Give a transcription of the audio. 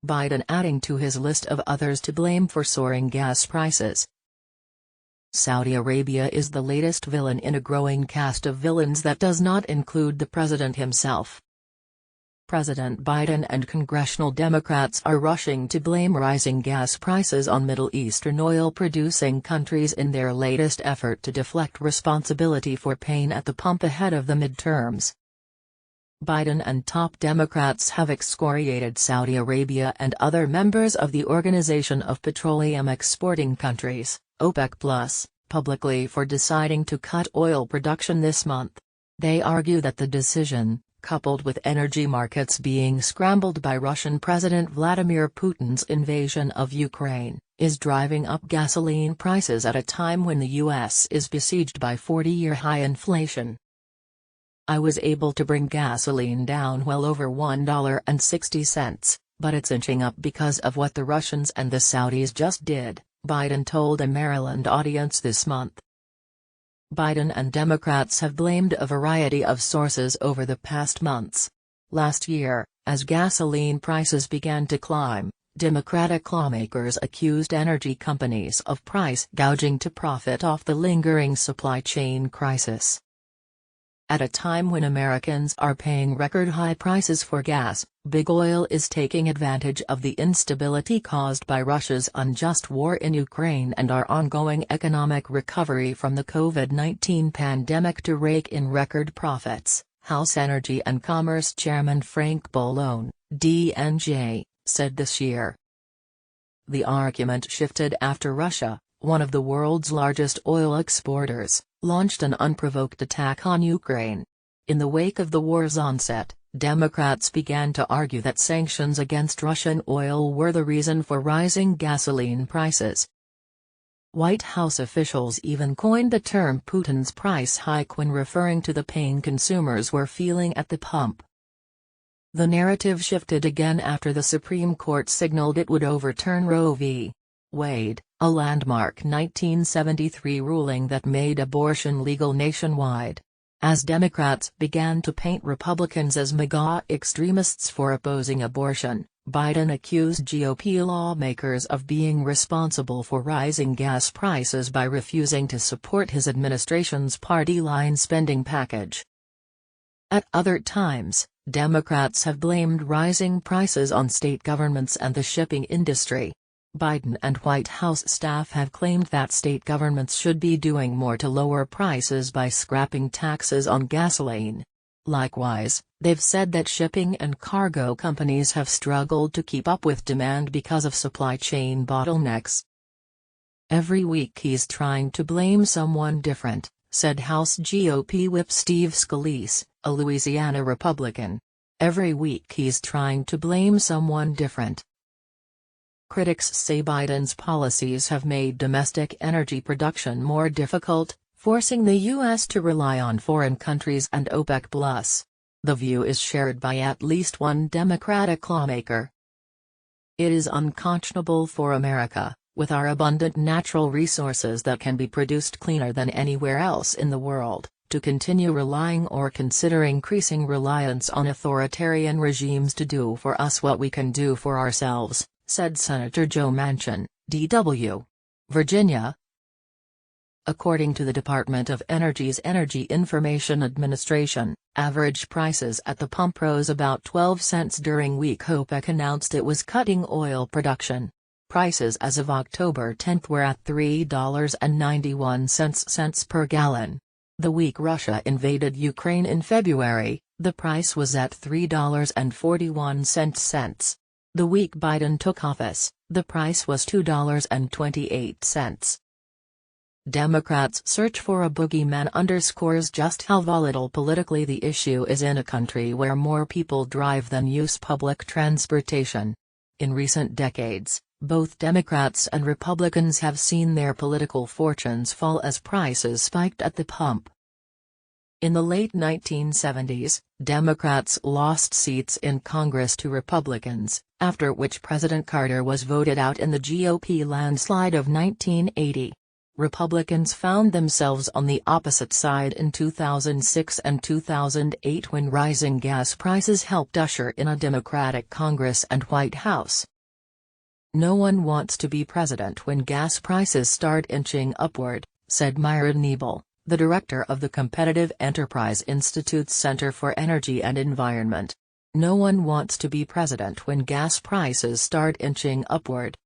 Biden adding to his list of others to blame for soaring gas prices. Saudi Arabia is the latest villain in a growing cast of villains that does not include the president himself. President Biden and congressional Democrats are rushing to blame rising gas prices on Middle Eastern oil-producing countries in their latest effort to deflect responsibility for pain at the pump ahead of the midterms. Biden and top Democrats have excoriated Saudi Arabia and other members of the Organization of Petroleum Exporting Countries, OPEC+, publicly for deciding to cut oil production this month. They argue that the decision, coupled with energy markets being scrambled by Russian President Vladimir Putin's invasion of Ukraine, is driving up gasoline prices at a time when the U.S. is besieged by 40-year high inflation. "I was able to bring gasoline down well over $1.60, but it's inching up because of what the Russians and the Saudis just did," Biden told a Maryland audience this month. Biden and Democrats have blamed a variety of sources over the past months. Last year, as gasoline prices began to climb, Democratic lawmakers accused energy companies of price gouging to profit off the lingering supply chain crisis. At a time when Americans are paying record-high prices for gas, big oil is taking advantage of the instability caused by Russia's unjust war in Ukraine and our ongoing economic recovery from the COVID-19 pandemic to rake in record profits, House Energy and Commerce Chairman Frank Pallone, DNJ, said this year. The argument shifted after Russia, one of the world's largest oil exporters, launched an unprovoked attack on Ukraine. In the wake of the war's onset, Democrats began to argue that sanctions against Russian oil were the reason for rising gasoline prices. White House officials even coined the term Putin's price hike when referring to the pain consumers were feeling at the pump. The narrative shifted again after the Supreme Court signaled it would overturn Roe v. Wade, a landmark 1973 ruling that made abortion legal nationwide. As Democrats began to paint Republicans as MAGA extremists for opposing abortion, Biden accused GOP lawmakers of being responsible for rising gas prices by refusing to support his administration's party-line spending package. At other times, Democrats have blamed rising prices on state governments and the shipping industry. Biden and White House staff have claimed that state governments should be doing more to lower prices by scrapping taxes on gasoline. Likewise, they've said that shipping and cargo companies have struggled to keep up with demand because of supply chain bottlenecks. "Every week he's trying to blame someone different," said House GOP Whip Steve Scalise, a Louisiana Republican. "Every week he's trying to blame someone different." Critics say Biden's policies have made domestic energy production more difficult, forcing the U.S. to rely on foreign countries and OPEC+. The view is shared by at least one Democratic lawmaker. "It is unconscionable for America, with our abundant natural resources that can be produced cleaner than anywhere else in the world, to continue relying or consider increasing reliance on authoritarian regimes to do for us what we can do for ourselves," said Senator Joe Manchin, D.W. Virginia. According to the Department of Energy's Energy Information Administration, average prices at the pump rose about 12 cents during week OPEC announced it was cutting oil production. Prices as of October 10 were at $3.91 per gallon. The week Russia invaded Ukraine in February, the price was at $3.41. The week Biden took office, the price was $2.28. Democrats' search for a boogeyman underscores just how volatile politically the issue is in a country where more people drive than use public transportation. In recent decades, both Democrats and Republicans have seen their political fortunes fall as prices spiked at the pump. In the late 1970s, Democrats lost seats in Congress to Republicans, after which President Carter was voted out in the GOP landslide of 1980. Republicans found themselves on the opposite side in 2006 and 2008 when rising gas prices helped usher in a Democratic Congress and White House. "No one wants to be president when gas prices start inching upward," said Myra Nebel, the director of the Competitive Enterprise Institute's Center for Energy and Environment. "No one wants to be president when gas prices start inching upward."